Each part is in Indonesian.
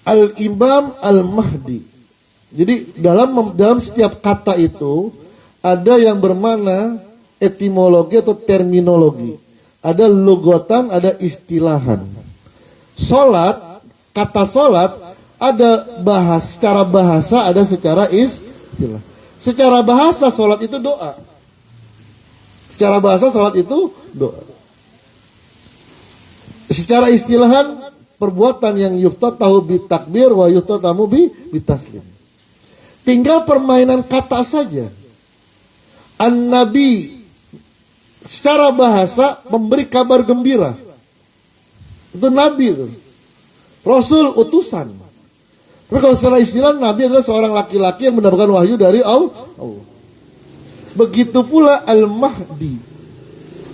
Al-Imam Al-Mahdi. Jadi dalam setiap kata itu ada yang bermakna etimologi atau terminologi. Ada lugotan, ada istilahan. Solat, kata solat ada secara bahasa, ada secara istilah. Secara bahasa solat itu doa. Secara bahasa solat itu doa. Secara istilahan perbuatan yang yuftatahu bi takbir wa yuftatamu bi taslim. Tinggal permainan kata saja. An-Nabi secara bahasa memberi kabar gembira. Itu Nabi itu. Rasul utusan. Tapi kalau secara istilah Nabi adalah seorang laki-laki yang mendapatkan wahyu dari Allah. Begitu pula Al-Mahdi.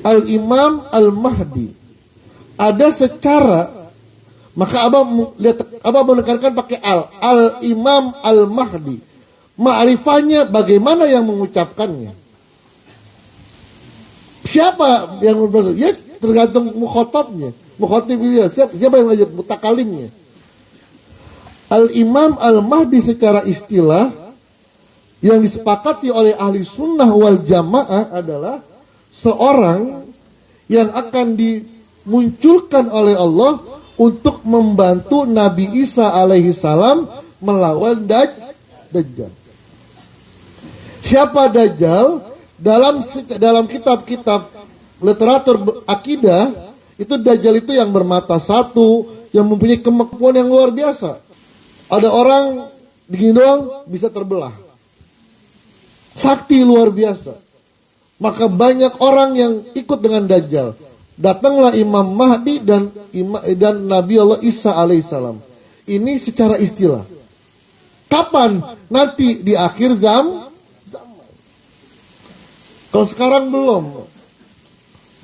Al-Imam Al-Mahdi. Ada secara, maka Abah menekankan pakai Al-Imam Al-Mahdi. Ma'rifahnya bagaimana yang mengucapkannya. Siapa yang bermaksud? Ya tergantung mukhotabnya. Mukhotabnya siapa yang ngajak mutakalimnya. Al-Imam Al-Mahdi secara istilah yang disepakati oleh ahli sunnah wal jamaah adalah seorang yang akan dimunculkan oleh Allah untuk membantu Nabi Isa alaihi salam melawan Dajjal. Siapa Dajjal? Dalam kitab-kitab literatur akidah, itu Dajjal itu yang bermata satu, yang mempunyai kemampuan yang luar biasa. Ada orang begini doang bisa terbelah. Sakti luar biasa. Maka banyak orang yang ikut dengan Dajjal. Datanglah Imam Mahdi dan Nabi Allah Isa alaihissalam. Ini secara istilah. Kapan? Nanti di akhir zaman. Kalau sekarang belum.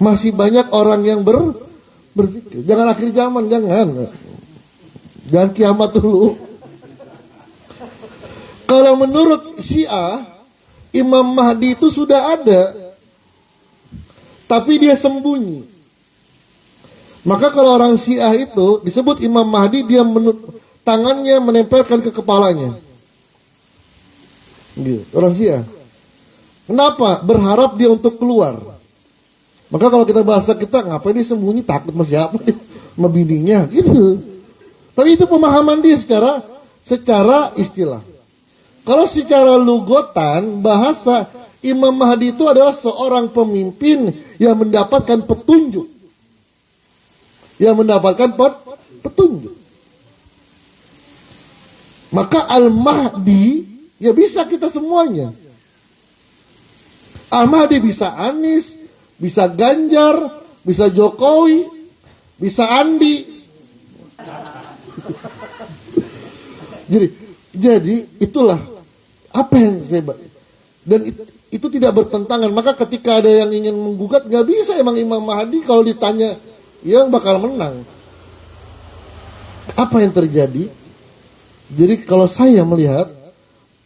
Masih banyak orang yang berzikir. Jangan akhir zaman, jangan. Jangan kiamat dulu. Kalau menurut Syiah, Imam Mahdi itu sudah ada, tapi dia sembunyi. Maka kalau orang Syiah itu disebut Imam Mahdi, dia tangannya menempelkan ke kepalanya. Gitu. Orang Syiah. Kenapa? Berharap dia untuk keluar. Maka kalau kita bahasa kita, ngapain dia sembunyi? Takut sama siapa? Sama bininya. Gitu. Tapi itu pemahaman dia secara istilah. Kalau secara lugotan, bahasa, Imam Mahdi itu adalah seorang pemimpin yang mendapatkan petunjuk. Yang mendapatkan petunjuk. Maka Al-Mahdi, ya bisa kita semuanya. Al-Mahdi bisa Anies, bisa Ganjar, bisa Jokowi, bisa Andi. Jadi itulah apa yang saya dan itu tidak bertentangan. Maka ketika ada yang ingin menggugat, nggak bisa emang Imam Mahdi kalau ditanya yang bakal menang. Apa yang terjadi? Jadi kalau saya melihat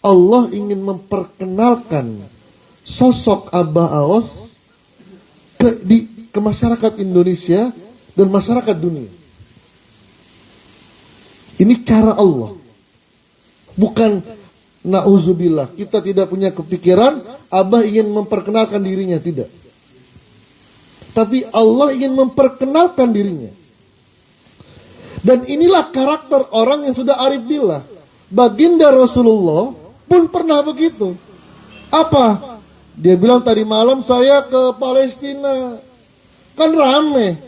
Allah ingin memperkenalkan sosok Abah Aos ke masyarakat Indonesia dan masyarakat dunia. Ini cara Allah. Bukan na'udzubillah. Kita tidak punya kepikiran Abah ingin memperkenalkan dirinya. Tidak. Tapi Allah ingin memperkenalkan dirinya. Dan inilah karakter orang yang sudah arif billah. Baginda Rasulullah pun pernah begitu. Apa? Dia bilang tadi malam saya ke Palestina. Kan rame.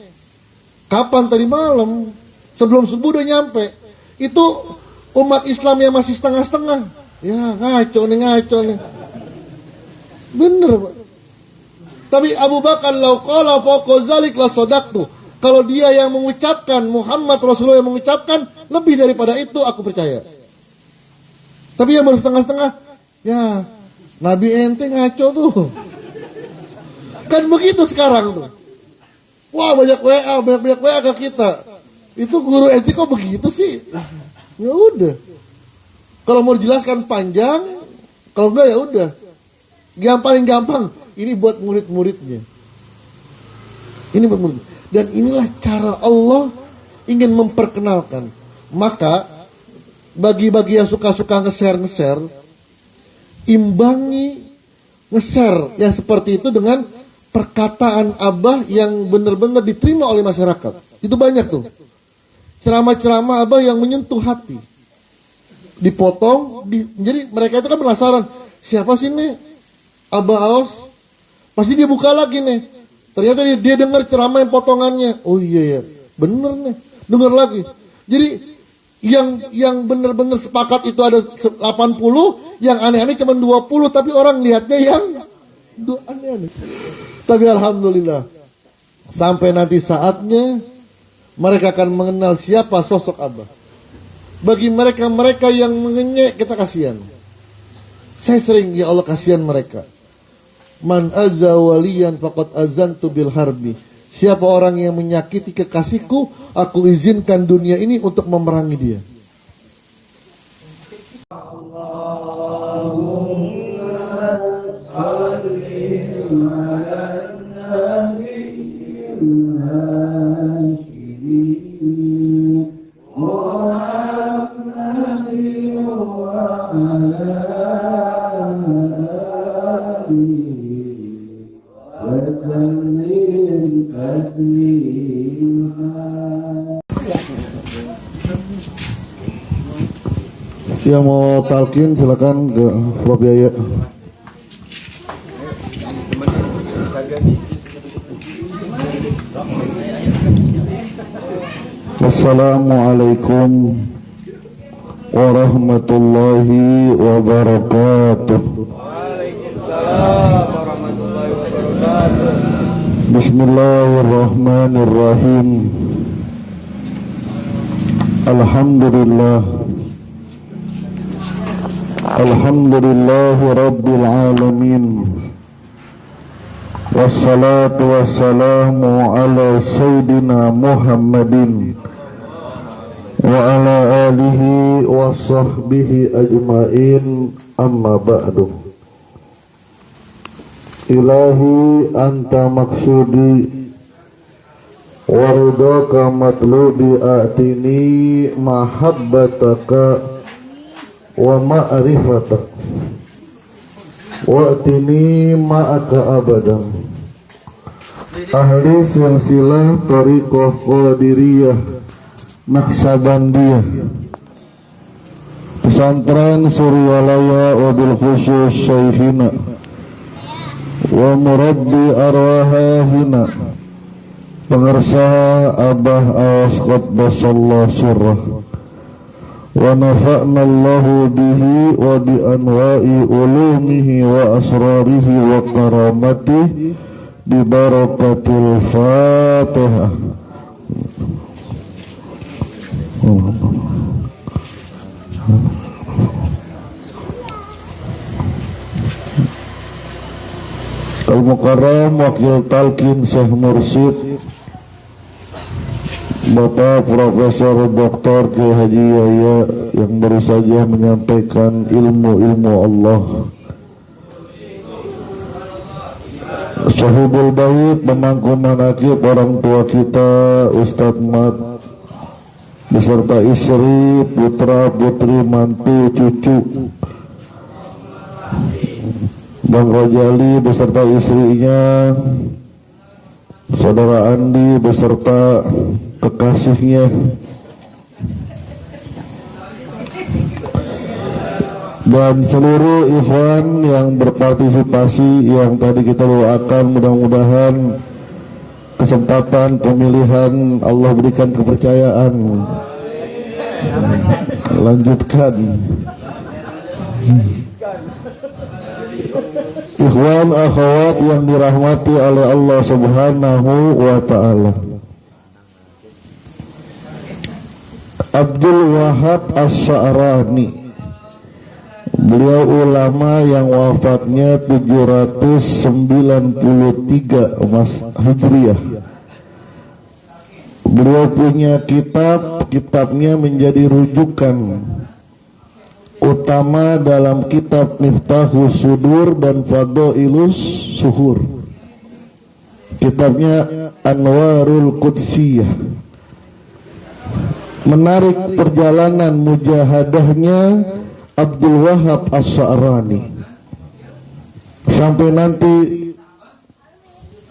Kapan tadi malam? Sebelum subuh udah nyampe. Itu umat Islam yang masih setengah-setengah. Ya ngaco nih. Bener Pak. Tapi Abu Bakar lau qala fawqa zalik la sadaqtu. Kalau dia yang mengucapkan, Muhammad Rasulullah yang mengucapkan, lebih daripada itu aku percaya. Tapi yang baru setengah-setengah, ya Nabi ente ngaco tuh. Kan begitu sekarang tuh. Wah banyak WA ke kita. Itu guru ente kok begitu sih? Ya udah. Kalau mau dijelaskan panjang, kalau enggak ya udah. Yang paling gampang, ini buat murid-muridnya. Ini buat murid. Dan inilah cara Allah ingin memperkenalkan. Maka bagi yang suka-suka nge-share, imbangi nge-share yang seperti itu dengan perkataan abah yang benar-benar diterima oleh masyarakat. Itu banyak tuh ceramah-ceramah abah yang menyentuh hati. Dipotong, jadi mereka itu kan penasaran, siapa sih nih Abah Aos? Pasti dia buka lagi nih. Ternyata dia dengar ceramah yang potongannya. Oh iya ya, bener nih, dengar lagi. Jadi yang benar-benar sepakat itu ada 80, yang aneh-aneh cuma 20, tapi orang lihatnya yang aneh-aneh. Tapi alhamdulillah, sampai nanti saatnya mereka akan mengenal siapa sosok Abah. Bagi mereka-mereka yang mengenyek, kita kasihan. Saya sering, ya Allah kasihan mereka. Man azza waliyan faqad azantu bil harbi. Siapa orang yang menyakiti kekasihku, aku izinkan dunia ini untuk memerangi dia. Yang mau talqin silakan ke Pak Biaya. Assalamualaikum warahmatullahi wabarakatuh. Waalaikumsalam warahmatullahi wabarakatuh. Bismillahirrahmanirrahim. Alhamdulillah. Alhamdulillahi Rabbil Alamin. Wassalatu wassalamu ala Sayyidina Muhammadin wa ala alihi wa sahbihi ajma'in, amma ba'du. Ilahi anta maksudi wa ridaka matlubi, atini mahabbataka wa ma'rifatak wa atini ma'aka abadan. Ahli silsilah Thariqah Qadiriyah Naksabandiyah, Pesantren Suryalaya wabil khusus Syekhina wa murabbi arwahahina, pengersa Abah Aos Qaddasallahu sirrah, wa nafa'na Allahu bihi wa bi anwa'i ulumihi wa asrarihi wa karamatihi bi barakatil Fatihah. Al-Mukarram Wakil Talqin Syekh Mursyid Bapak Profesor Dr. Kiai Haji Yahya yang baru saja menyampaikan ilmu-ilmu Allah. Sahibul Bait, pemangku manaqib orang tua kita Ustadz Mat beserta istri, putra, putri, mantu, cucu, Bang Rojali beserta istrinya, Saudara Andi beserta kekasihnya, dan seluruh ikhwan yang berpartisipasi yang tadi kita doakan, mudah-mudahan kesempatan pemilihan Allah berikan kepercayaan. Lanjutkan. Ikhwan akhwat yang dirahmati oleh Allah Subhanahu wa ta'ala. Abdul Wahab As-Sa'rani, beliau ulama yang wafatnya 793 Hijriah. Beliau punya kitabnya menjadi rujukan utama dalam kitab Miftahus Sudur dan Fadailus Suhur. Kitabnya Anwarul Qudsiyah. menarik perjalanan mujahadahnya Abdul Wahab As-Sa'rani sampai nanti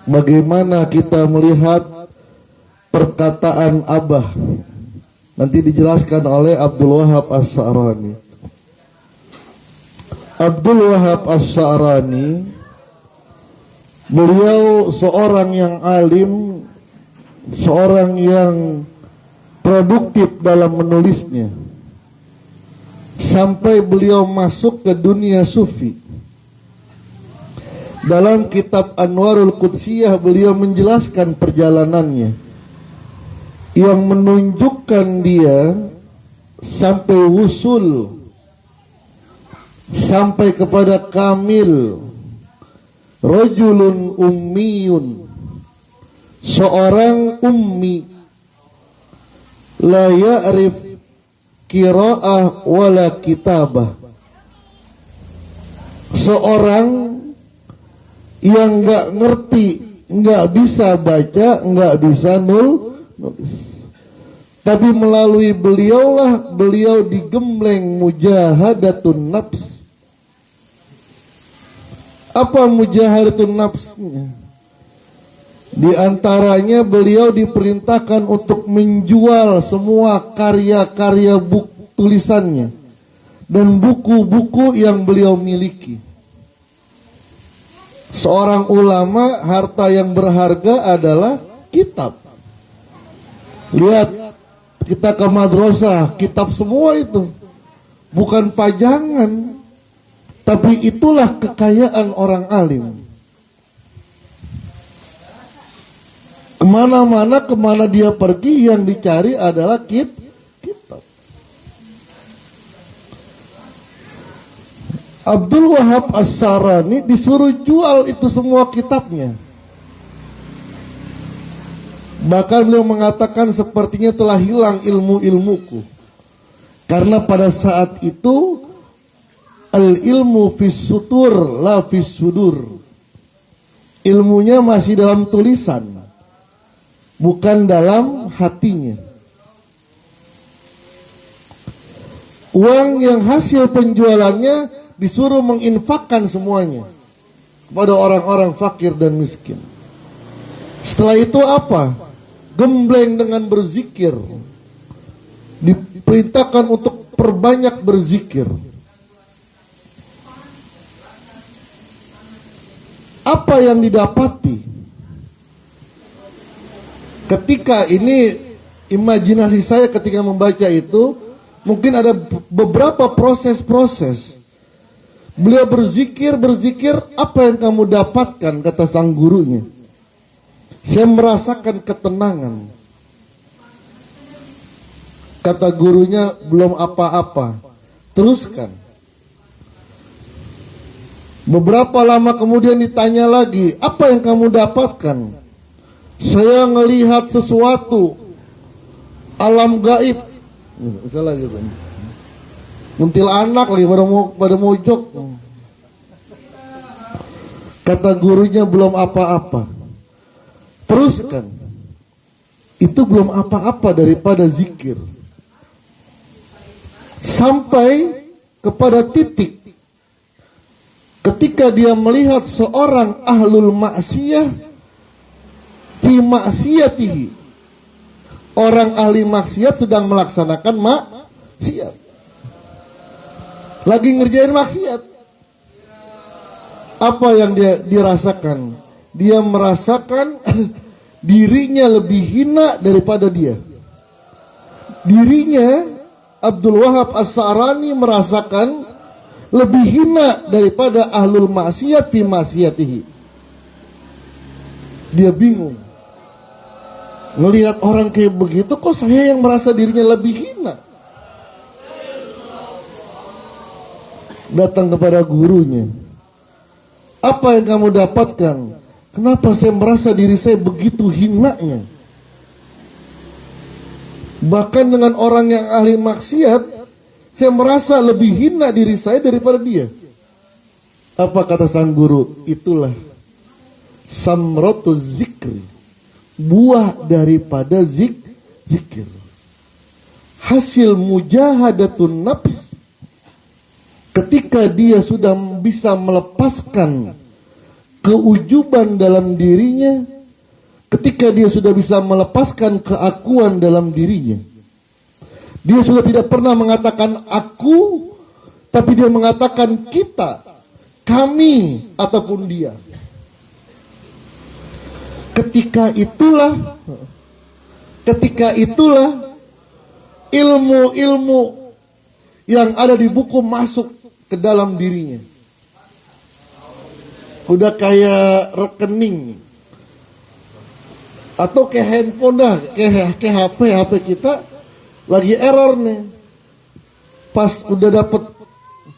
bagaimana kita melihat perkataan Abah nanti dijelaskan oleh Abdul Wahab As-Sa'rani. Abdul Wahab As-Sa'rani, beliau seorang yang alim, seorang yang produktif dalam menulisnya, sampai beliau masuk ke dunia sufi. Dalam kitab Anwarul Qudsiyah beliau menjelaskan perjalanannya yang menunjukkan dia sampai wusul, sampai kepada kamil. Rajulun ummiyun, seorang ummi, la ya'rif qira'ah wala kitabah, seorang yang gak ngerti, gak bisa baca, gak bisa nulis. Tapi melalui beliaulah beliau digembleng mujahadatun nafs. Apa mujahadatun nafsnya? Di antaranya beliau diperintahkan untuk menjual semua karya-karya tulisannya dan buku-buku yang beliau miliki. Seorang ulama, harta yang berharga adalah kitab. Lihat, kita ke madrasah, kitab semua itu. Bukan pajangan, tapi itulah kekayaan orang alim. Kemana-mana, kemana dia pergi, yang dicari adalah kitab. Abdul Wahab As-Sa'rani disuruh jual itu semua kitabnya. Bahkan beliau mengatakan sepertinya telah hilang ilmu-ilmuku. Karena pada saat itu al-ilmu fis sutur la fis sudur. Ilmunya masih dalam tulisan, bukan dalam hatinya. Uang yang hasil penjualannya disuruh menginfakkan semuanya kepada orang-orang fakir dan miskin. Setelah itu apa? Gembleng dengan berzikir. Diperintahkan untuk perbanyak berzikir. Apa yang didapati? Ketika ini, imajinasi saya ketika membaca itu, mungkin ada beberapa proses-proses. Beliau berzikir, apa yang kamu dapatkan, kata sang gurunya. Saya merasakan ketenangan. Kata gurunya, belum apa-apa. Teruskan. Beberapa lama kemudian ditanya lagi, apa yang kamu dapatkan? Saya ngelihat sesuatu, alam gaib. Misalnya gitu. Kuntilanak lagi pada mojok. Kata gurunya, belum apa-apa. Teruskan. Itu belum apa-apa daripada zikir. Sampai kepada titik ketika dia melihat seorang ahlul maksiyah fi maksiyatihi. Orang ahli maksiat sedang melaksanakan maksiat. Lagi ngerjain maksiat. Apa yang dia dirasakan? Dia merasakan dirinya lebih hina daripada dia. Dirinya, Abdul Wahab As-Sa'rani merasakan lebih hina daripada ahlul maksiat fi maksiatihi. Dia bingung. Melihat orang kayak begitu, kok saya yang merasa dirinya lebih hina? Datang kepada gurunya. Apa yang kamu dapatkan? Kenapa saya merasa diri saya begitu hinanya? Bahkan dengan orang yang ahli maksiat, saya merasa lebih hina diri saya daripada dia. Apa kata sang guru? Itulah samratu zikri, buah daripada zikir. hasil mujahadatun nafs, ketika dia sudah bisa melepaskan keujuban dalam dirinya, ketika dia sudah bisa melepaskan keakuan dalam dirinya, dia sudah tidak pernah mengatakan aku, tapi dia mengatakan kita, kami, ataupun dia. Ketika itulah ilmu-ilmu yang ada di buku masuk ke dalam dirinya. Udah kayak rekening atau kayak handphone dah, kayak HP kita lagi error nih. Pas udah dapet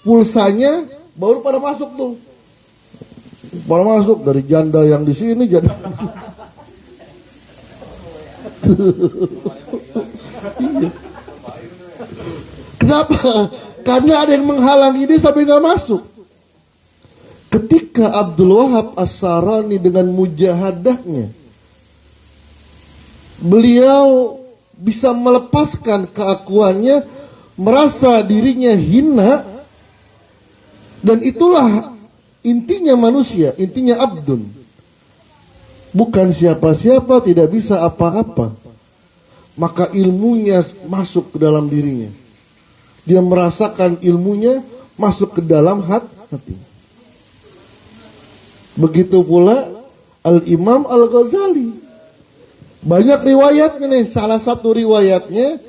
pulsanya baru pada masuk tuh. Pada masuk dari janda yang di sini janda. Kenapa? Karena ada yang menghalangi dia sampai nggak masuk. Ketika Abdul Wahab As-Sarani dengan mujahadahnya, beliau bisa melepaskan keakuannya, merasa dirinya hina, dan itulah intinya manusia, intinya abdun. Bukan siapa-siapa, tidak bisa apa-apa. Maka ilmunya masuk ke dalam dirinya. Dia merasakan ilmunya masuk ke dalam hati. Begitu pula Al-Imam Al-Ghazali. Banyak riwayatnya nih. Salah satu riwayatnya,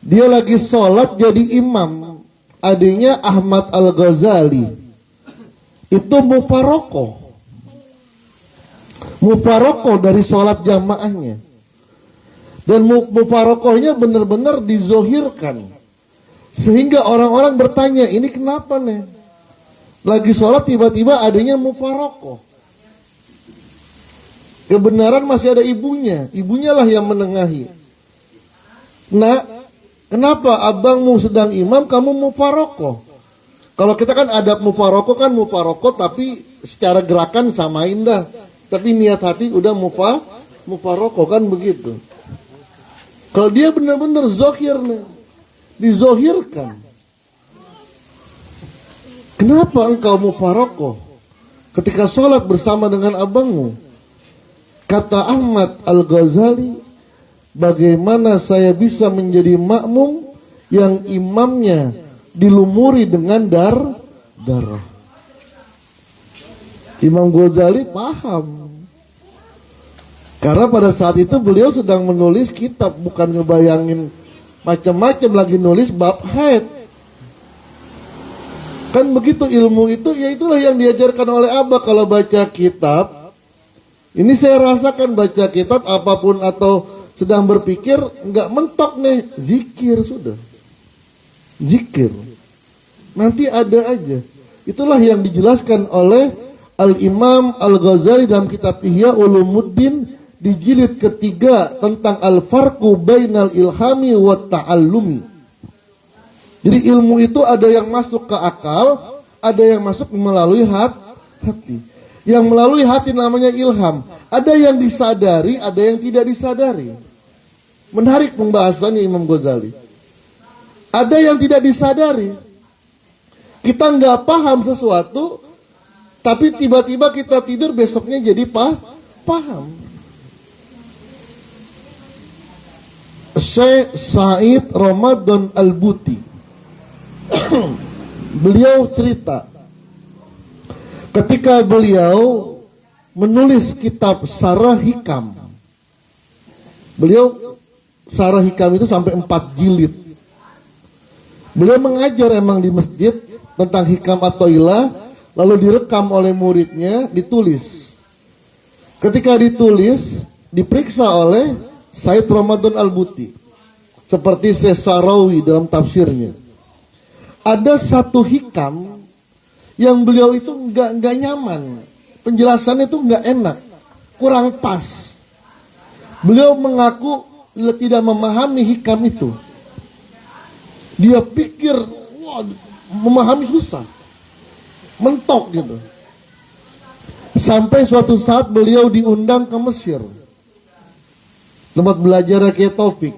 dia lagi sholat jadi imam. Adanya Ahmad Al-Ghazali. Itu mufarokoh dari sholat jamaahnya. Dan mufarokohnya benar-benar dizohirkan. Sehingga orang-orang bertanya, ini kenapa nih? Lagi sholat tiba-tiba adanya mufarokoh. Kebenaran masih ada ibunya. Ibunya lah yang menengahi. Nah, kenapa abangmu sedang imam, kamu mufarokoh? Kalau kita kan adab mufarokoh kan mufarokoh, tapi secara gerakan samain dah. Tapi niat hati udah mufarokoh kan begitu. Kalau dia benar-benar zohir nih, dizohirkan. Kenapa engkau mufarokoh ketika sholat bersama dengan abangmu? Kata Ahmad Al-Ghazali, bagaimana saya bisa menjadi makmum yang imamnya dilumuri dengan darah? Imam Ghazali paham. Karena pada saat itu beliau sedang menulis kitab, bukan ngebayangin macam-macam, lagi nulis bab haid. Kan begitu ilmu itu, ya itulah yang diajarkan oleh Abah kalau baca kitab. Ini saya rasakan baca kitab apapun atau sedang berpikir, nggak mentok nih, zikir sudah. Zikir. Nanti ada aja. Itulah yang dijelaskan oleh Al-Imam Al-Ghazali dalam kitab Ihya Ulumuddin di jilid ketiga tentang al-farqu bainal ilhami wa ta'allumi. Jadi ilmu itu ada yang masuk ke akal, ada yang masuk melalui hati. Yang melalui hati namanya ilham. Ada yang disadari, ada yang tidak disadari. Menarik pembahasannya Imam Ghazali. Ada yang tidak disadari. Kita nggak paham sesuatu, tapi tiba-tiba kita tidur besoknya jadi paham. Syekh Said Ramadan Al-Buti beliau cerita ketika beliau menulis kitab Sarah Hikam. Beliau Sarah Hikam itu sampai 4 jilid. Beliau mengajar emang di masjid tentang hikam at-thailah, lalu direkam oleh muridnya, ditulis. Ketika ditulis, diperiksa oleh Said Ramadan Al-Buti, seperti Syekh Sarawi dalam tafsirnya. Ada satu hikam yang beliau itu nggak nyaman, penjelasannya itu nggak enak, kurang pas. Beliau mengaku tidak memahami hikam itu. Dia pikir, wah, memahami susah, mentok gitu. Sampai suatu saat beliau diundang ke Mesir, tempat belajar Kiai Taufik.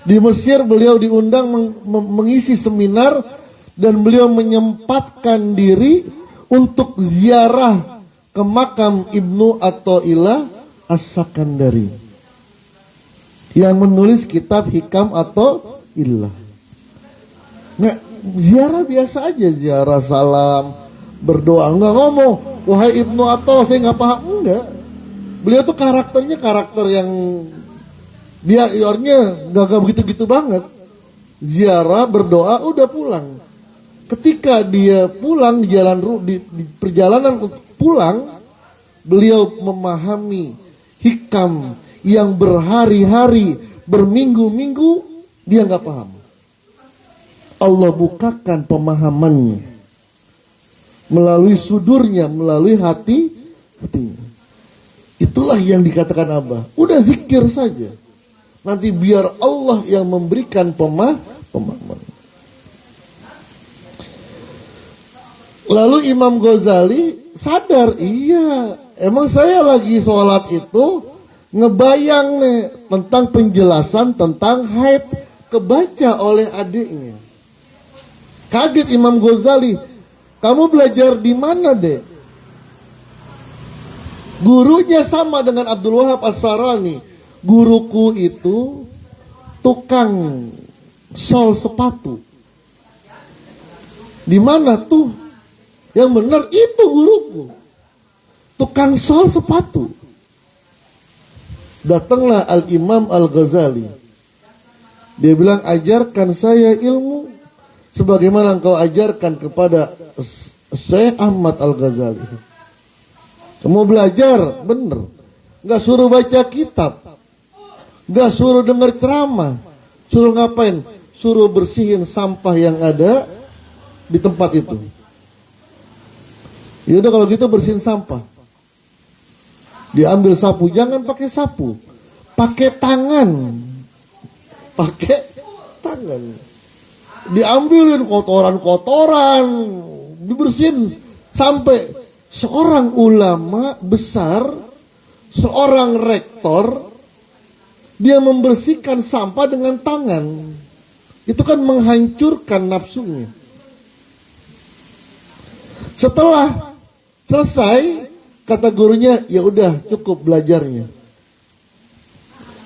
Di Mesir beliau diundang mengisi seminar dan beliau menyempatkan diri untuk ziarah ke makam Ibnu Athaillah As-Sakandari yang menulis kitab Hikam Athaillah. Nggak, ziarah biasa aja, ziarah salam, berdoa, nggak ngomong, wahai Ibnu Athaillah saya nggak paham, enggak. Beliau tuh karakternya karakter yang dia iornya gak begitu-gitu banget. Ziarah, berdoa, udah pulang. Ketika dia pulang di perjalanan pulang, beliau memahami hikam yang berhari-hari, berminggu-minggu dia nggak paham. Allah bukakan pemahamannya melalui sudurnya, melalui hatinya. Itulah yang dikatakan Abah. Udah zikir saja. Nanti biar Allah yang memberikan pemahaman. Lalu Imam Ghazali sadar, iya, emang saya lagi sholat itu ngebayang nih tentang penjelasan tentang haid, kebaca oleh adiknya. Kaget Imam Ghazali, kamu belajar di mana deh? Gurunya sama dengan Abdul Wahab As-Sarani. Guruku itu tukang sol sepatu. Di mana tuh? Yang benar itu guruku. Tukang sol sepatu. Datanglah Al-Imam Al-Ghazali. Dia bilang, ajarkan saya ilmu sebagaimana engkau ajarkan kepada Syekh Ahmad Al-Ghazali. Kamu belajar, bener. Gak suruh baca kitab. Gak suruh dengar ceramah. Suruh ngapain? Suruh bersihin sampah yang ada di tempat itu. Ya udah kalau gitu bersihin sampah. Diambil sapu, jangan pakai sapu. Pakai tangan. Pakai tangan. Diambilin kotoran-kotoran, dibersihin sampai seorang ulama besar, seorang rektor, dia membersihkan sampah dengan tangan. Itu kan menghancurkan nafsunya. Setelah selesai, kata gurunya, ya udah cukup belajarnya.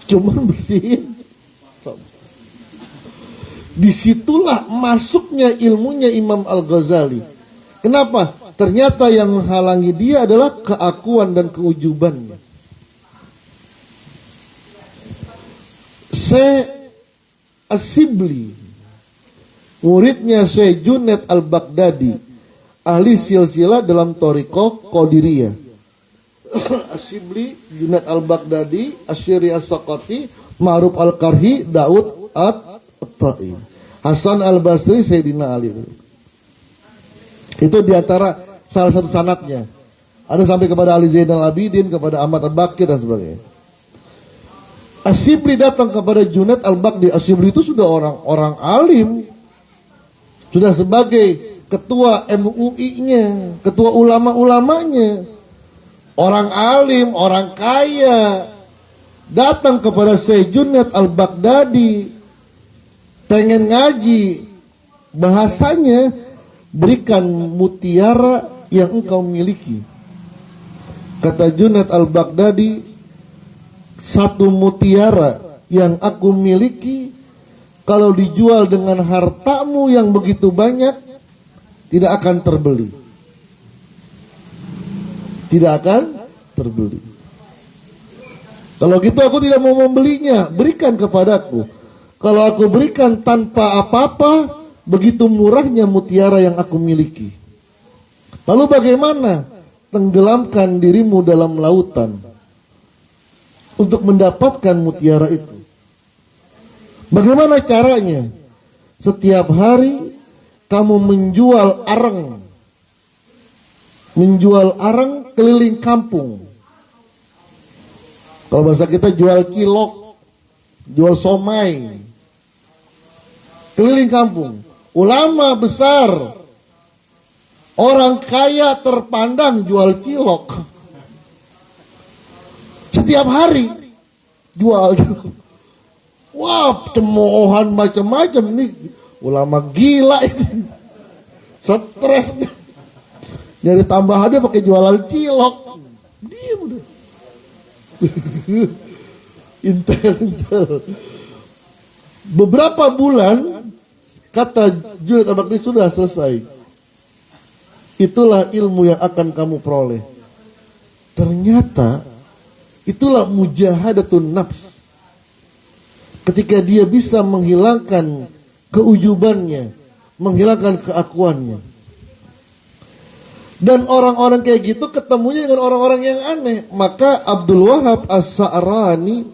Cuman bersihin. Disitulah masuknya ilmunya Imam Al-Ghazali. Kenapa? Ternyata yang menghalangi dia adalah keakuan dan keujubannya. Syekh As-Sibli, muridnya Syekh Junaid Al-Baghdadi, ahli silsilah dalam Thariqah Qadiriyah. As-Sibli, Junaid Al-Baghdadi, Asy'ari As-Saqati, Ma'ruf Al-Karhi, Daud At-Tai, Hasan Al-Basri, Sayyidina Ali. Itu diantara salah satu sanadnya. Ada sampai kepada Ali Zainal Abidin, kepada Ahmad Al-Bakir dan sebagainya. As-Sibli datang kepada Junaid Al-Baghdadi. As-Sibli itu sudah orang alim. Sudah sebagai ketua MUI-nya, ketua ulama-ulamanya. Orang alim, orang kaya. Datang kepada Syekh Junaid Al-Baghdadi. Pengen ngaji. Bahasanya, berikan mutiara yang engkau miliki. Kata Junaid Al-Baghdadi, satu mutiara yang aku miliki, kalau dijual dengan hartamu yang begitu banyak, tidak akan terbeli. Tidak akan terbeli. Kalau gitu aku tidak mau membelinya, berikan kepadaku. Kalau aku berikan tanpa apa-apa, begitu murahnya mutiara yang aku miliki. Lalu bagaimana? Tenggelamkan dirimu dalam lautan untuk mendapatkan mutiara itu. Bagaimana caranya? Setiap hari kamu menjual arang. Menjual arang keliling kampung. Kalau bahasa kita jual cilok, jual somai. Keliling kampung. Ulama besar, orang kaya terpandang jual cilok. Setiap hari jual. Wah, cemoohan macam-macam nih. Ulama gila ini. Stres nih. Nyari tambahannya pakai jualan cilok. Diam udah. Intel. Beberapa bulan, kata Junaid al-Baghdadi, sudah selesai. Itulah ilmu yang akan kamu peroleh. Ternyata itulah mujahadatun nafs. Ketika dia bisa menghilangkan keujubannya, menghilangkan keakuannya. Dan orang-orang kayak gitu ketemunya dengan orang-orang yang aneh. Maka Abdul Wahab As-Sa'rani,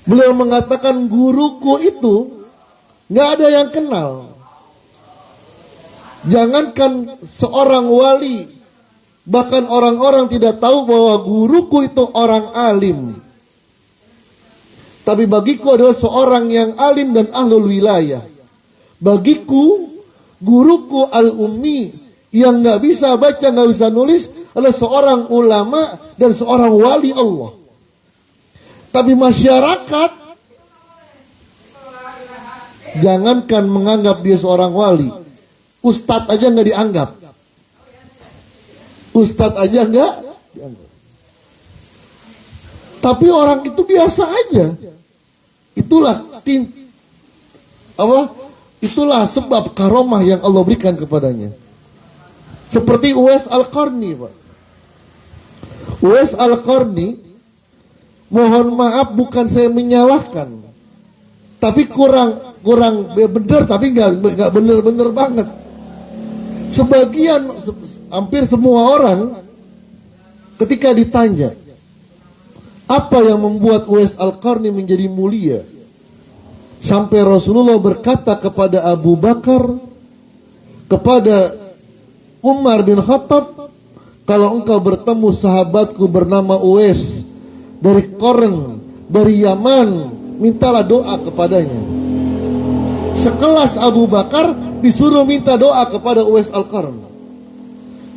beliau mengatakan, guruku itu gak ada yang kenal. Jangankan seorang wali, bahkan orang-orang tidak tahu bahwa guruku itu orang alim. Tapi bagiku adalah seorang yang alim dan ahlul wilayah. Bagiku, guruku al-ummi, yang gak bisa baca, gak bisa nulis, adalah seorang ulama dan seorang wali Allah. Tapi masyarakat, jangankan menganggap dia seorang wali, ustadz aja gak dianggap. Ustadz aja gak dianggap. Tapi orang itu biasa aja. Itulah sebab karomah yang Allah berikan kepadanya. Seperti Uwais Al-Qarni, Pak. Uwais Al-Qarni, mohon maaf bukan saya menyalahkan, tapi kurang benar, tapi nggak benar banget. Sebagian, hampir semua orang, ketika ditanya apa yang membuat Uwais Al-Qarni menjadi mulia, sampai Rasulullah berkata kepada Abu Bakar, kepada Umar bin Khattab, kalau engkau bertemu sahabatku bernama Uwais dari Qarn, dari Yaman, mintalah doa kepadanya. Sekelas Abu Bakar disuruh minta doa kepada Uwais Al-Qarn.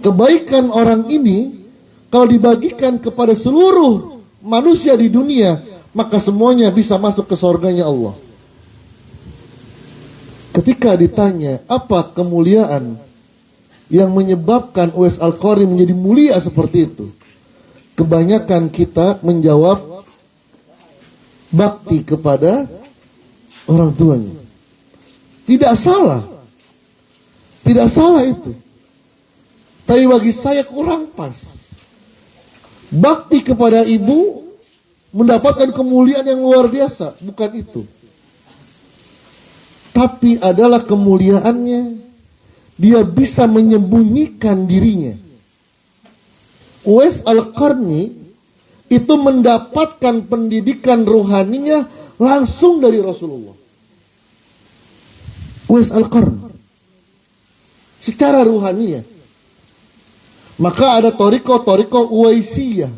Kebaikan orang ini kalau dibagikan kepada seluruh manusia di dunia, maka semuanya bisa masuk ke surganya Allah. Ketika ditanya apa kemuliaan yang menyebabkan Uwais Al-Qarni menjadi mulia seperti itu, kebanyakan kita menjawab bakti kepada orang tuanya. Tidak salah itu. Tapi bagi saya kurang pas. Bakti kepada ibu mendapatkan kemuliaan yang luar biasa, bukan itu. Tapi adalah kemuliaannya dia bisa menyembunyikan dirinya. Uwais Al-Qarni itu mendapatkan pendidikan rohaninya langsung dari Rasulullah. Uwais Al-Qarni secara rohaninya. Maka ada toriko Uwaisiyah.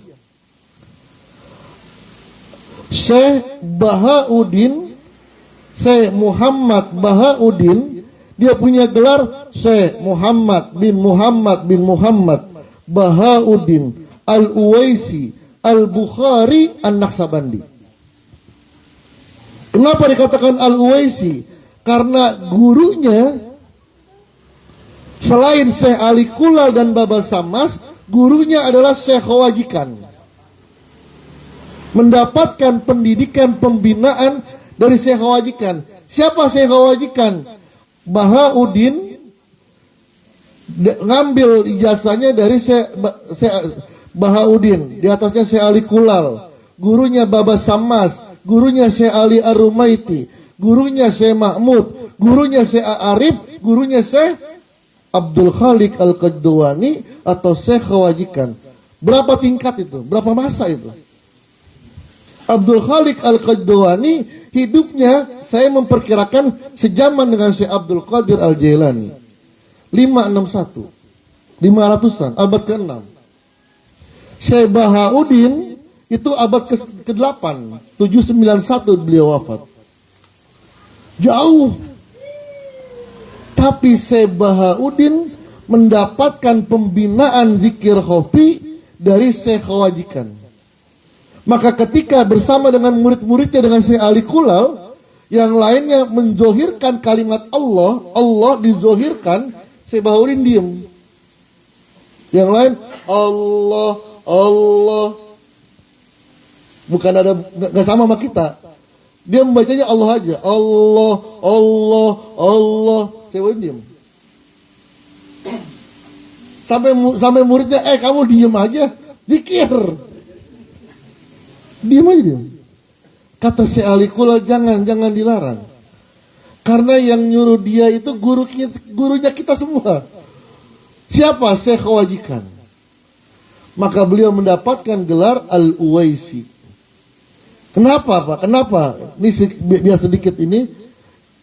Syekh Bahauddin, Syekh Muhammad Bahauddin, dia punya gelar Syekh Muhammad bin Muhammad Bahauddin Al-Uwaisi Al-Bukhari An-Naksabandi. Kenapa dikatakan Al-Uwaisi? Karena gurunya selain Syekh Ali Kulal dan Baba Samas, gurunya adalah Syekh Khawajikan. Mendapatkan pendidikan pembinaan dari Syekh Khawajikan. Siapa Syekh Khawajikan? Bahauddin ngambil ijazahnya dari Syekh Bahauddin, di atasnya Syekh Ali Kulal, gurunya Baba Samas, gurunya Syekh Ali Ar-Rumaiti, gurunya Syekh Mahmud, gurunya Syekh Arif, gurunya Syekh Abdul Khalik Al-Qadwani atau Syekh Khawajikan. Berapa tingkat itu? Berapa masa itu? Abdul Khalik Al-Qadwani hidupnya saya memperkirakan sejaman dengan Syekh Abdul Qadir Al-Jailani. 500-an, abad ke-6. Syekh Bahauddin itu abad ke-8, 791 beliau wafat. Jauh. Tapi Syekh Bahauddin mendapatkan pembinaan zikir khafi dari Syekh Khawajikan. Maka ketika bersama dengan murid-muridnya dengan Syekh Ali Kulal, yang lainnya menzohirkan kalimat Allah, Allah dizohirkan, Syekh Baharudin diem. Yang lain Allah, Allah. Bukan ada, gak sama kita. Dia membacanya Allah aja. Allah, Allah, Allah. Syekh Baharudin diem. Sampai muridnya, kamu diem aja, zikir. Diam aja dia. Kata Syekh Ali Kulal, jangan dilarang. Karena yang nyuruh dia itu gurunya kita semua. Siapa? Syekh Wajikan. Maka beliau mendapatkan gelar Al-Uwaisi. Kenapa Pak? Kenapa? Ini biar sedikit ini.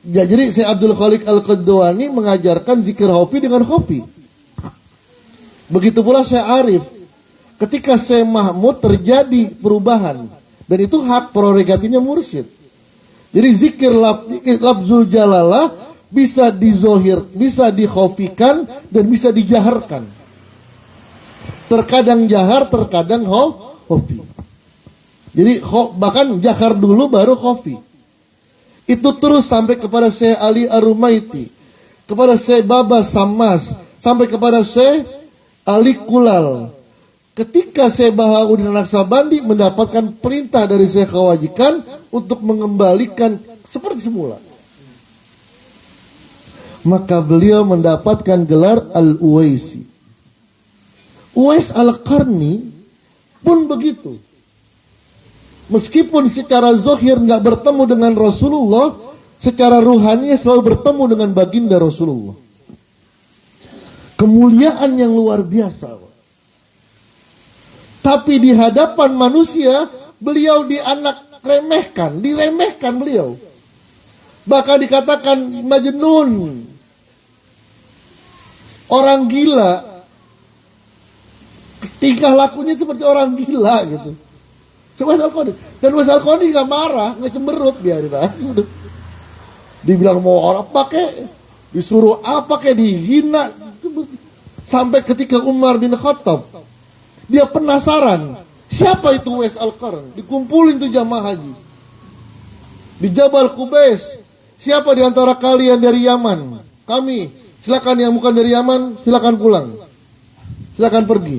Ya, jadi Syekh Abdul Khaliq Al-Qadwani mengajarkan zikir hopi dengan hopi. Begitu pula Syekh Arif. Ketika Syekh Mahmud terjadi perubahan. Dan itu hak prerogatifnya mursyid. Jadi zikir lafzul jalalah bisa dizohir, bisa dikhofikan, dan bisa dijaharkan. Terkadang jahar, terkadang khofi. Jadi bahkan jahar dulu baru khofi. Itu terus sampai kepada Syekh Ali Ar-Rumaiti, kepada Syekh Baba Sammas, sampai kepada Syekh Ali Kulal. Ketika Syekh Bahaudin Al-Naksabandi mendapatkan perintah dari Syekh Wajikan untuk mengembalikan seperti semula, maka beliau mendapatkan gelar Al-Uwaisi. Uwais Al-Qarni pun begitu. Meskipun secara zahir nggak bertemu dengan Rasulullah, secara ruhani selalu bertemu dengan baginda Rasulullah. Kemuliaan yang luar biasa. Tapi di hadapan manusia, beliau diremehkan beliau. Bahkan dikatakan majnun, orang gila. Tingkah lakunya seperti orang gila gitu. Uwais Al-Qarni. Dan Uwais Al-Qarni gak marah, gak cemberut, biarin aja. Dibilang mau orang apa kek, disuruh apa kek, dihina. Sampai ketika Umar bin Khattab, dia penasaran, siapa itu Uwais Al-Qarni? Dikumpulin tuh jamaah haji di Jabal Qubais. Siapa di antara kalian dari Yaman? Kami. Silakan, yang bukan dari Yaman, silakan pulang. Silakan pergi.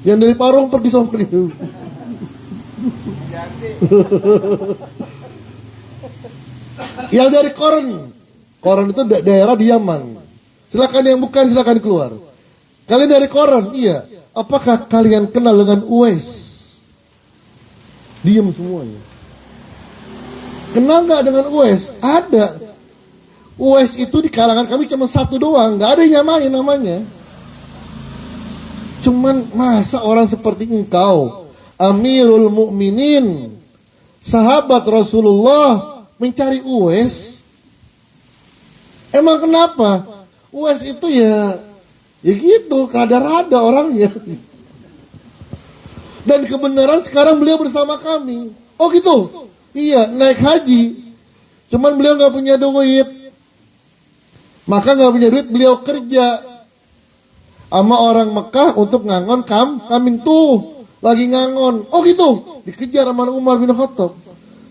Yang dari Parung pergi sama pergi. Yang dari Koran itu daerah di Yaman. Silakan, yang bukan silakan keluar. Kalian dari Koran? Iya. Apakah kalian kenal dengan Uwais? Diam semuanya. Kenal gak dengan Uwais? Ada. Uwais itu di kalangan kami cuma satu doang. Gak ada yang nyamain namanya. Cuman masa orang seperti engkau, Amirul Mukminin, sahabat Rasulullah, mencari Uwais? Emang kenapa? Uwais itu ya gitu, rada-rada orangnya. Dan kebenaran sekarang beliau bersama kami. Oh gitu? Iya, naik haji. Cuman beliau gak punya duit. Maka gak punya duit, beliau kerja sama orang Mekah untuk ngangon kambing tuh. Lagi ngangon. Oh gitu? Dikejar sama Umar bin Khattab.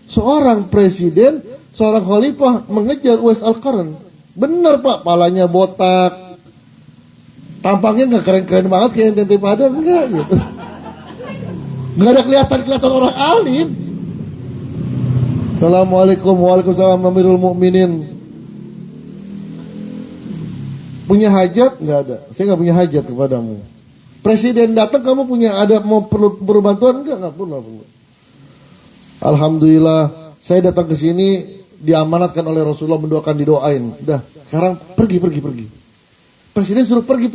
Seorang presiden, seorang khalifah mengejar Uwais Al-Qarni. Bener Pak, palanya botak. Tampangnya nggak keren-keren banget kayak ente Padang, enggak gitu. Nggak ada kelihatan orang alim. Assalamualaikum, waalaikumsalam, Amirul Mukminin. Punya hajat? Nggak ada. Saya nggak punya hajat kepadamu. Presiden datang, kamu perlu bantuan? Nggak perlu. Alhamdulillah, saya datang ke sini diamanatkan oleh Rasulullah, mendoakan, didoain. Udah, sekarang pergi. Presiden suruh pergi.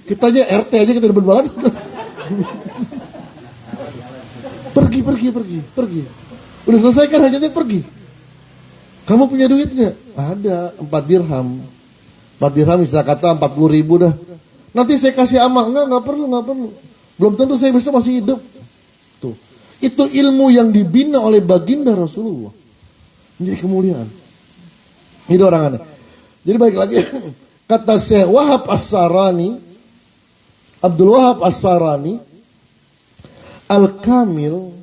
Kita aja RT aja kita demen banget. Pergi. Udah selesai kan hajatnya, pergi. Kamu punya duit nggak? Ada 4 dirham. 4 dirham istilah kata 40.000 dah. Nanti saya kasih amal. Nggak perlu. Belum tentu saya besok masih hidup. Tuh. Itu ilmu yang dibina oleh baginda Rasulullah. Menjadi kemuliaan. Ini orang aneh. Jadi baik lagi. Kata Syekh Wahab As-Sarani, Abdul Wahab As-Sarani, al-kamil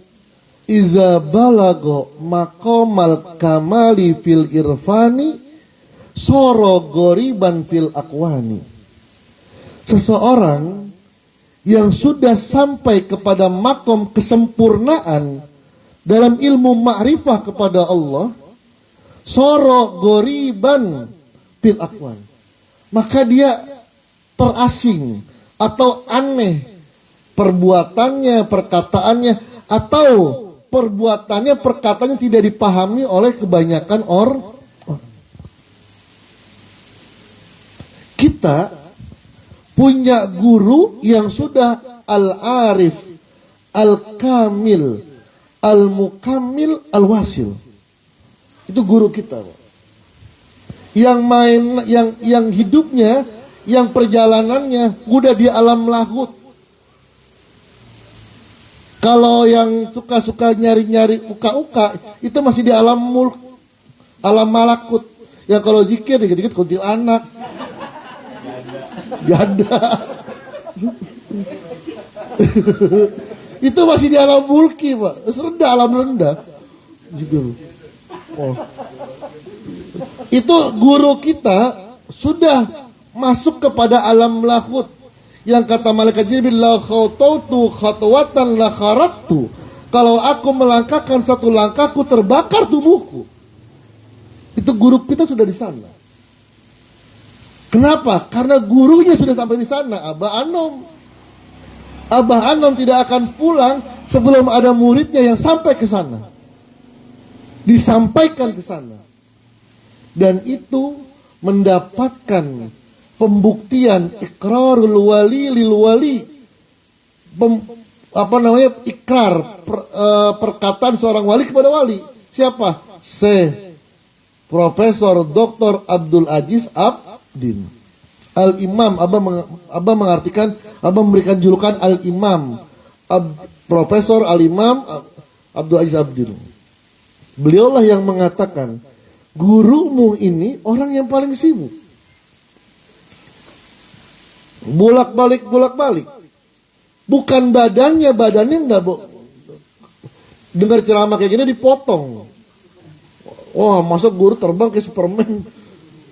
iza balago maqamal kamali fil irfani soro goriban fil akwani. Seseorang yang sudah sampai kepada makom kesempurnaan dalam ilmu ma'rifah kepada Allah, soro goriban fil akwan, maka dia terasing atau aneh perbuatannya, perkataannya, atau perbuatannya, perkataannya tidak dipahami oleh kebanyakan orang. Kita punya guru yang sudah al-arif, al-kamil, al-mukammil, al-wasil. Itu guru kita, Pak. Yang hidupnya, yang perjalanannya udah di alam lahut. Kalau yang suka-suka nyari-nyari uka-uka, itu masih di alam mulk, alam malakut. Yang kalau zikir dikit-dikit kuntilanak, janda. Itu masih di alam mulki, Pak. Rendah, alam rendah. Oh. Itu guru kita sudah masuk kepada alam lahut. Yang kata malaikat Jibril, la khautautu khatwatan la kharaktu. Kalau aku melangkahkan satu langkahku terbakar tubuhku. Itu guru kita sudah di sana. Kenapa? Karena gurunya sudah sampai di sana, Abah Anom. Abah Anom tidak akan pulang sebelum ada muridnya yang sampai ke sana. Disampaikan ke sana. Dan itu mendapatkan pembuktian iqrarul wali lil wali. Ikrar perkataan seorang wali kepada wali. Siapa? Profesor Dr. Abdul Aziz Abdin Al-Imam. Abah mengartikan, Abah memberikan julukan Al-Imam, Profesor Al-Imam Abdul Aziz Abdin. Beliaulah yang mengatakan, gurumu ini orang yang paling sibuk. Bolak-balik. Bukan badannya enggak, dengar ceramah kayak gini dipotong. Wah, masa guru terbang kayak Superman.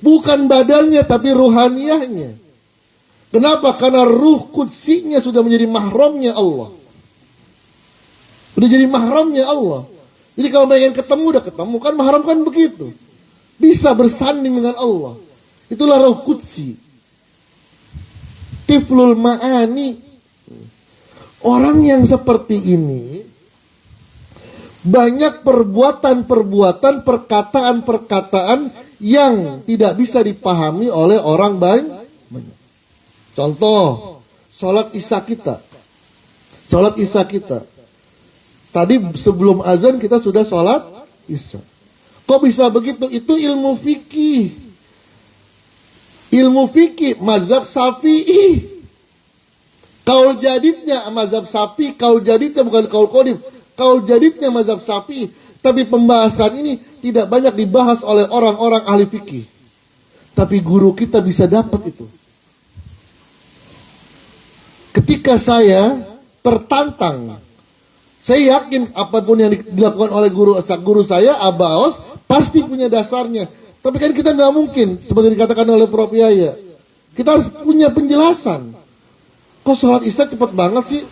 Bukan badannya, tapi ruhaniyahnya. Kenapa? Karena ruh kutsinya sudah menjadi mahramnya Allah. Udah jadi mahramnya Allah. Jadi kalau pengen ketemu, udah ketemu. Kan mahram kan begitu. Bisa bersanding dengan Allah. Itulah ruh kutsi. Tiflul ma'ani. Orang yang seperti ini, banyak perbuatan-perbuatan, perkataan-perkataan yang tidak bisa dipahami oleh orang banyak. Contoh, sholat isya kita. Tadi sebelum azan kita sudah sholat isya. Kok bisa begitu? Itu ilmu fikih. Ilmu fikih, mazhab Syafi'i. Kaul jadidnya mazhab Syafi'i, kaul jadidnya bukan kaul qadim. Kaul jadidnya mazhab Syafi'i. Tapi pembahasan ini tidak banyak dibahas oleh orang-orang ahli fikih. Tapi guru kita bisa dapat itu. Ketika saya tertantang, saya yakin apapun yang dilakukan oleh guru saya, Abah Aos, pasti punya dasarnya. Tapi kan kita nggak mungkin, seperti dikatakan oleh Prof. Yaya. Kita harus punya penjelasan. Kok sholat isya cepat banget sih?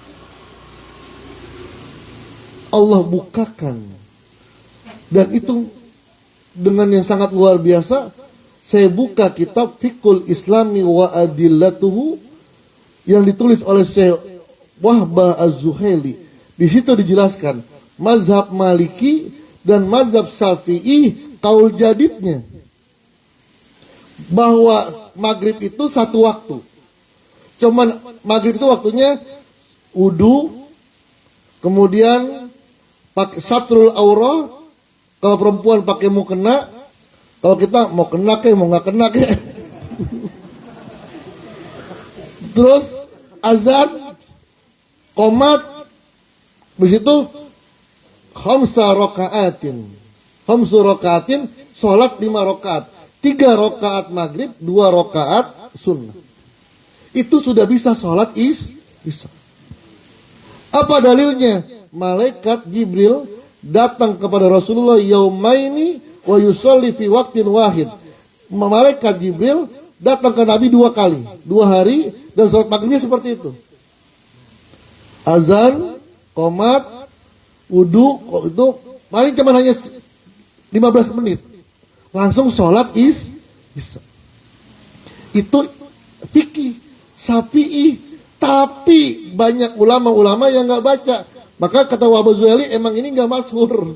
Allah bukakan. Dan itu dengan yang sangat luar biasa. Saya buka kitab Fiqhul Islami wa Adillatuhu yang ditulis oleh Syekh Wahbah Az-Zuhaili. Di situ dijelaskan mazhab Maliki dan mazhab Syafi'i kaul jadidnya. Bahwa maghrib itu satu waktu. Cuman maghrib itu waktunya wudu, kemudian pakai satrul aurah, kalau perempuan pakai mukena, kalau kita mau kena kayak mau nggak kena kayak. Terus azan, qomat, habis itu khamsu rakaatin, sholat 5 rakaat, 3 rakaat maghrib, 2 rakaat sunnah. Itu sudah bisa sholat isya. Apa dalilnya? Malaikat Jibril datang kepada Rasulullah yaumaini wa yusalli fi waqtin wahid. Malaikat Jibril datang ke Nabi 2 kali, 2 hari, dan sholat maghribnya seperti itu. Azan, qomat, wudu, itu paling cuma hanya 15 menit. Langsung sholat isya. Itu fikih, syafi'i, tapi banyak ulama-ulama yang nggak baca. Maka kata Wahab Zuhaili, emang ini nggak masyhur.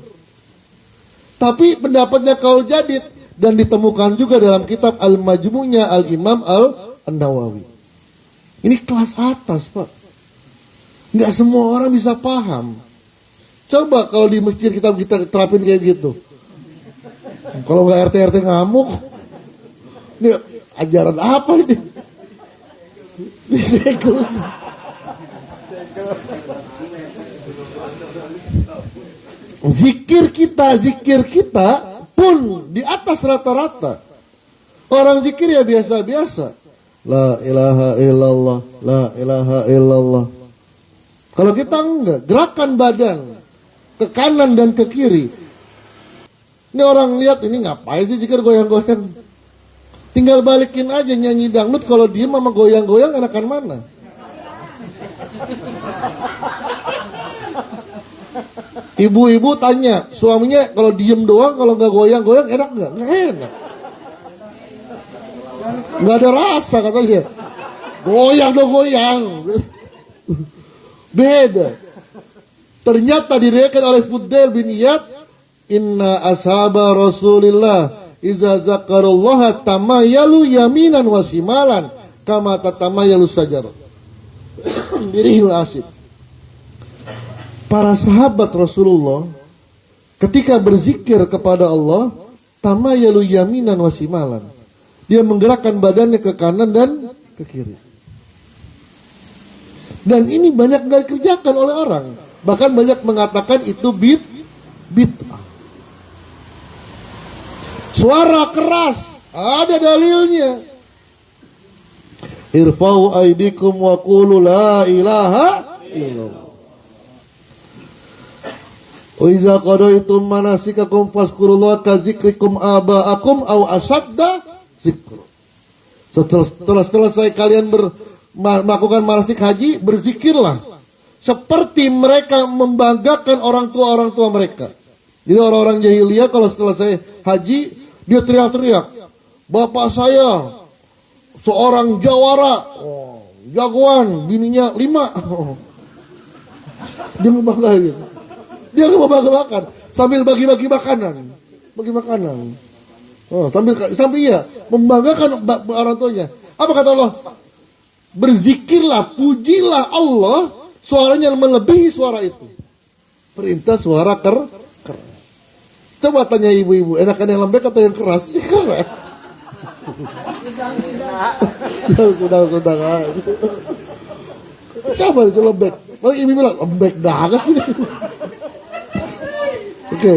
Tapi pendapatnya Qaul Jadid dan ditemukan juga dalam kitab Al-Majmu'nya Al-Imam Al-Nawawi. Ini kelas atas, Pak. Nggak semua orang bisa paham. Coba kalau di masjid kita terapin kayak gitu. Kalau nggak RT ngamuk, ini ajaran apa ini? Zikir kita pun di atas rata-rata. Orang zikir ya biasa-biasa. La ilaha illallah, la ilaha illallah. Kalau kita enggak, gerakan badan ke kanan dan ke kiri. Ini orang lihat, ini ngapain sih zikir goyang-goyang? Tinggal balikin aja, nyanyi dangdut kalau diem sama goyang-goyang enakan mana? Ibu-ibu tanya suaminya kalau diem doang, kalau nggak goyang-goyang enak nggak? Nggak enak. Nggak ada rasa katanya. Goyang dong goyang. Beda. Ternyata diriwayatkan oleh Fudail bin Iyad, inna ashaba Rasulillah iza zakarullaha tamayalu yaminan wa shimalan kama tatamayalu sajar. Birihil asid. Para sahabat Rasulullah ketika berzikir kepada Allah, tamayalu yaminan wa shimalan. Dia menggerakkan badannya ke kanan dan ke kiri. Dan ini banyak gak dikerjakan oleh orang. Bahkan banyak mengatakan itu bid'ah. Suara keras, ada dalilnya. Irfa'u aidikum wa qulu la ilaha illallah. Wa iza qadaitum manasikakum fazkurullaha ka dzikrikum aba'akum aw asadda dzikra. Setelah selesai kalian melakukan manasik haji, berzikirlah seperti mereka membanggakan orang tua mereka. Jadi orang-orang jahiliyah kalau setelah saya haji, dia teriak-teriak, bapak saya seorang jawara, jagoan, bininya 5. Dia membanggakan. Dia membanggakan sambil bagi-bagi makanan. Sambil iya membanggakan orang tuanya. Apa kata Allah? Berzikirlah, pujilah Allah, suaranya melebihi suara itu. Perintah suara keras. Coba tanya ibu-ibu, enakan yang lembek atau yang keras? Ya keras. Sudah. Coba itu lembek. Kalau ibu bilang lembek banget sih. Oke.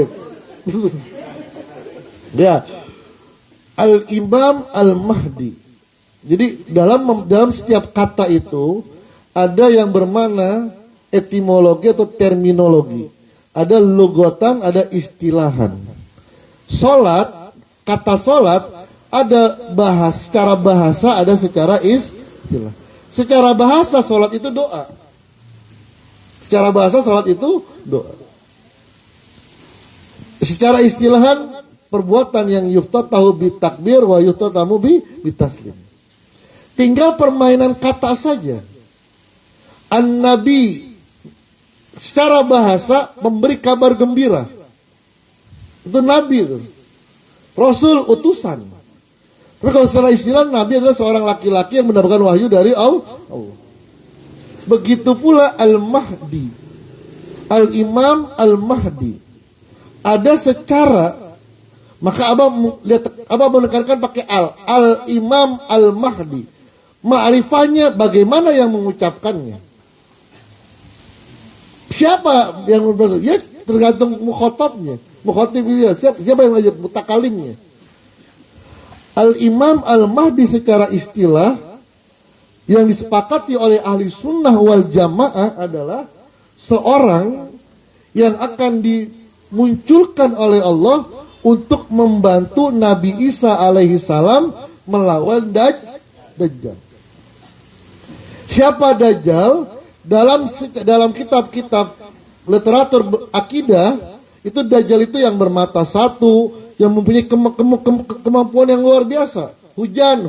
Ya. Al-Imam Al-Mahdi. Jadi dalam setiap kata itu ada yang bermakna etimologi atau terminologi. Ada logotan, ada istilahan. Solat, kata solat ada secara bahasa, ada secara istilah. Secara bahasa solat itu doa. Secara bahasa solat itu doa. Secara istilahan perbuatan yang yuftatahu bi takbir wa yuftatamu bi taslim. Tinggal permainan kata saja. An-Nabi secara bahasa memberi kabar gembira. Itu Nabi itu. Rasul utusan. Tapi kalau secara istilah Nabi adalah seorang laki-laki yang mendapatkan wahyu dari Allah. Begitu pula Al-Mahdi. Al-Imam Al-Mahdi. Ada secara, maka Abah menekankan pakai Al-Imam Al-Mahdi. Ma'rifahnya bagaimana yang mengucapkannya. Siapa yang bermaksud? Ya tergantung mukhotabnya. Mukhotibnya, siapa yang ngajak mutakalimnya. Al-Imam Al-Mahdi secara istilah yang disepakati oleh ahli sunnah wal jamaah adalah seorang yang akan dimunculkan oleh Allah untuk membantu Nabi Isa alaihi salam melawan Dajjal. Siapa Dajjal? Dalam kitab-kitab literatur akidah, itu Dajjal itu yang bermata satu, yang mempunyai kemampuan yang luar biasa. Hujan.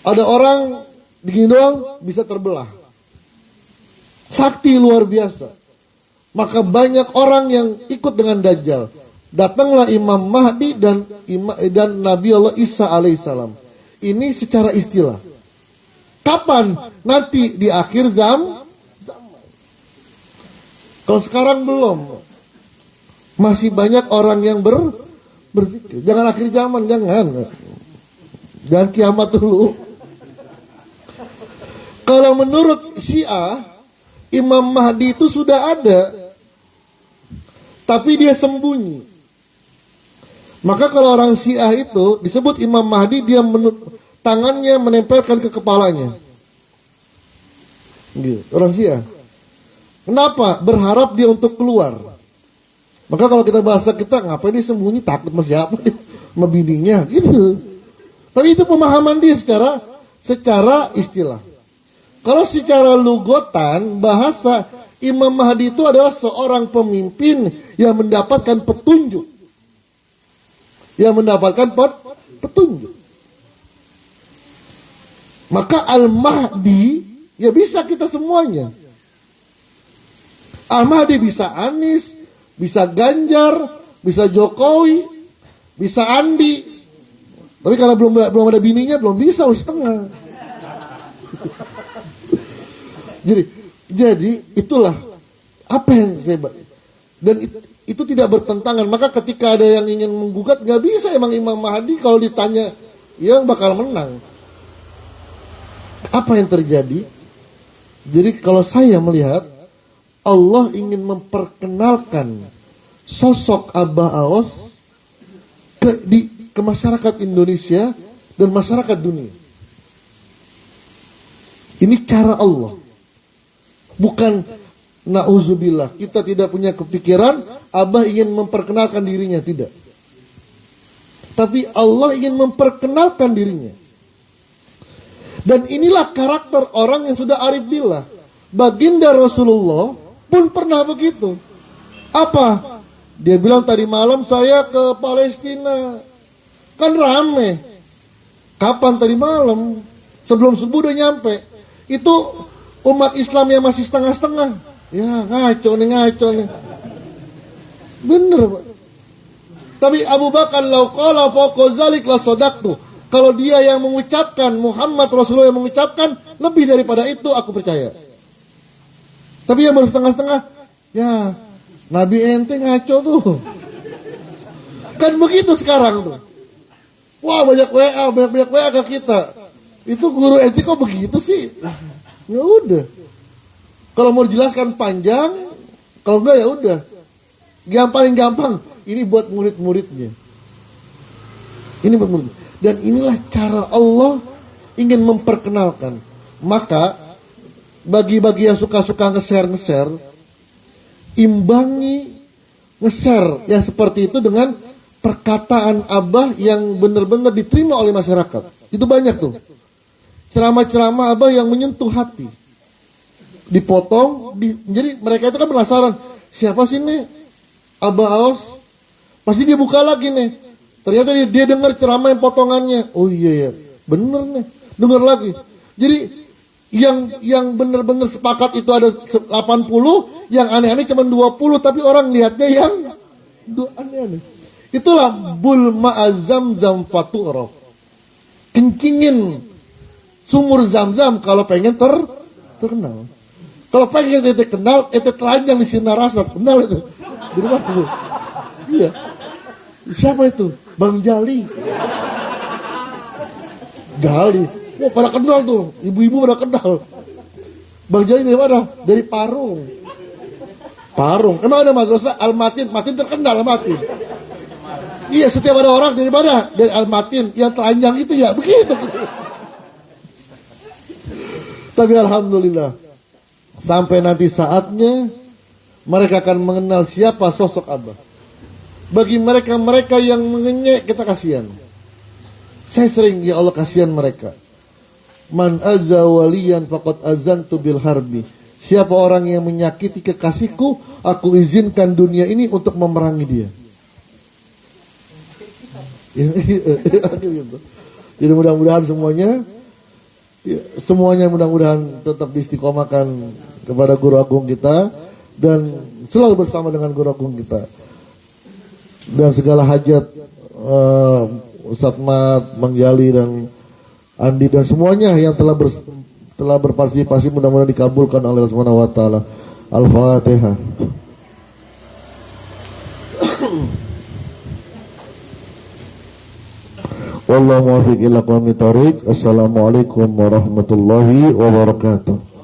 Ada orang begini doang bisa terbelah. Sakti luar biasa. Maka banyak orang yang ikut dengan Dajjal. Datanglah Imam Mahdi dan Nabi Allah Isa alaihissalam. Ini secara istilah. Kapan? Nanti di akhir zaman. Kalau sekarang belum. Masih banyak orang yang berzikir. Jangan akhir zaman, jangan. Jangan kiamat dulu. Kalau menurut Syiah, Imam Mahdi itu sudah ada, tapi dia sembunyi. Maka kalau orang Syiah itu disebut Imam Mahdi, dia tangannya menempelkan ke kepalanya. Gitu. Orang Syiah. Kenapa? Berharap dia untuk keluar. Maka kalau kita bahasa kita, ngapain dia sembunyi? Takut sama siapa? Sama bininya. Gitu. Tapi itu pemahaman dia secara istilah. Kalau secara lugotan, bahasa, Imam Mahdi itu adalah seorang pemimpin yang mendapatkan petunjuk. Petunjuk. Maka Al-Mahdi, ya bisa kita semuanya. Al-Mahdi bisa Anies, bisa Ganjar, bisa Jokowi, bisa Andi. Tapi karena belum ada bininya, belum bisa, setengah. Jadi itulah apa yang saya dan itu tidak bertentangan. Maka ketika ada yang ingin menggugat, nggak bisa emang Imam Mahdi kalau ditanya yang bakal menang. Apa yang terjadi? Jadi kalau saya melihat Allah ingin memperkenalkan sosok Abah Aos ke masyarakat Indonesia dan masyarakat dunia. Ini cara Allah. Bukan na'udzubillah, kita tidak punya kepikiran Abah ingin memperkenalkan dirinya, tidak. Tapi Allah ingin memperkenalkan dirinya. Dan inilah karakter orang yang sudah arif billah. Baginda Rasulullah pun pernah begitu. Apa? Dia bilang tadi malam saya ke Palestina. Kan rame. Kapan tadi malam? Sebelum subuh udah nyampe. Itu umat Islam yang masih setengah-setengah. Ya ngaco nih. Bener Pak. Tapi Abu Bakar lauqala fawqa zalik la sadaqtu. Kalau dia yang mengucapkan, Muhammad Rasulullah yang mengucapkan, lebih daripada itu aku percaya. Tapi yang baru setengah-setengah, ya Nabi ente ngaco tuh. Kan begitu sekarang tuh. Wah banyak WA ke kita. Itu guru ente kok begitu sih? Ya udah. Kalau mau dijelaskan panjang, kalau enggak ya udah. Yang paling gampang, ini buat murid-muridnya. Ini buat murid. Dan inilah cara Allah ingin memperkenalkan. Maka bagi yang suka-suka nge-share, imbangi nge-share yang seperti itu dengan perkataan Abah yang benar-benar diterima oleh masyarakat. Itu banyak tuh. Ceramah-ceramah Abah yang menyentuh hati. Dipotong, jadi mereka itu kan penasaran, siapa sih nih Abah Aos? Pasti dia buka lagi nih. Ternyata dia dengar ceramah yang potongannya. Oh iya ya, bener nih, dengar lagi. Jadi yang benar-benar sepakat itu ada 80, yang aneh-aneh cuma 20, tapi orang lihatnya yang aneh-aneh. Itulah bulma azam faturah. Kencingin sumur Zam-Zam kalau pengen terkenal. Kalau pengen ente kenal, ente telanjang di sinar rasa, kenal itu. Di rumah itu. Iya. Siapa itu? Bang Jali. Wah pada kenal tuh, ibu-ibu pada kenal. Bang Jali dari mana? Dari Parung. Emang ada madrasah Al-Matin terkenal Al-Matin. Iya, setiap ada orang dari mana? Dari Al-Matin, yang telanjang itu ya, begitu. Tapi alhamdulillah, Sampai nanti saatnya mereka akan mengenal siapa sosok Abah. Bagi mereka-mereka yang mengenyek, kita kasihan. Saya sering, ya Allah, kasihan mereka. Man azza waliyan faqad azantu bil harbi. Siapa orang yang menyakiti kekasihku, aku izinkan dunia ini untuk memerangi dia. Gitu. Jadi mudah-mudahan semuanya mudah-mudahan tetap diistiqomahkan kepada guru agung kita dan selalu bersama dengan guru agung kita. Dan segala hajat Ustadz Mat, Bang Jali dan Andi dan semuanya yang telah berpartisipasi mudah-mudahan dikabulkan oleh Allah Subhanahu wa taala. Al-Fatihah. Wallahu muwaffiq ila aqwamit thoriq. Assalamualaikum warahmatullahi wabarakatuh.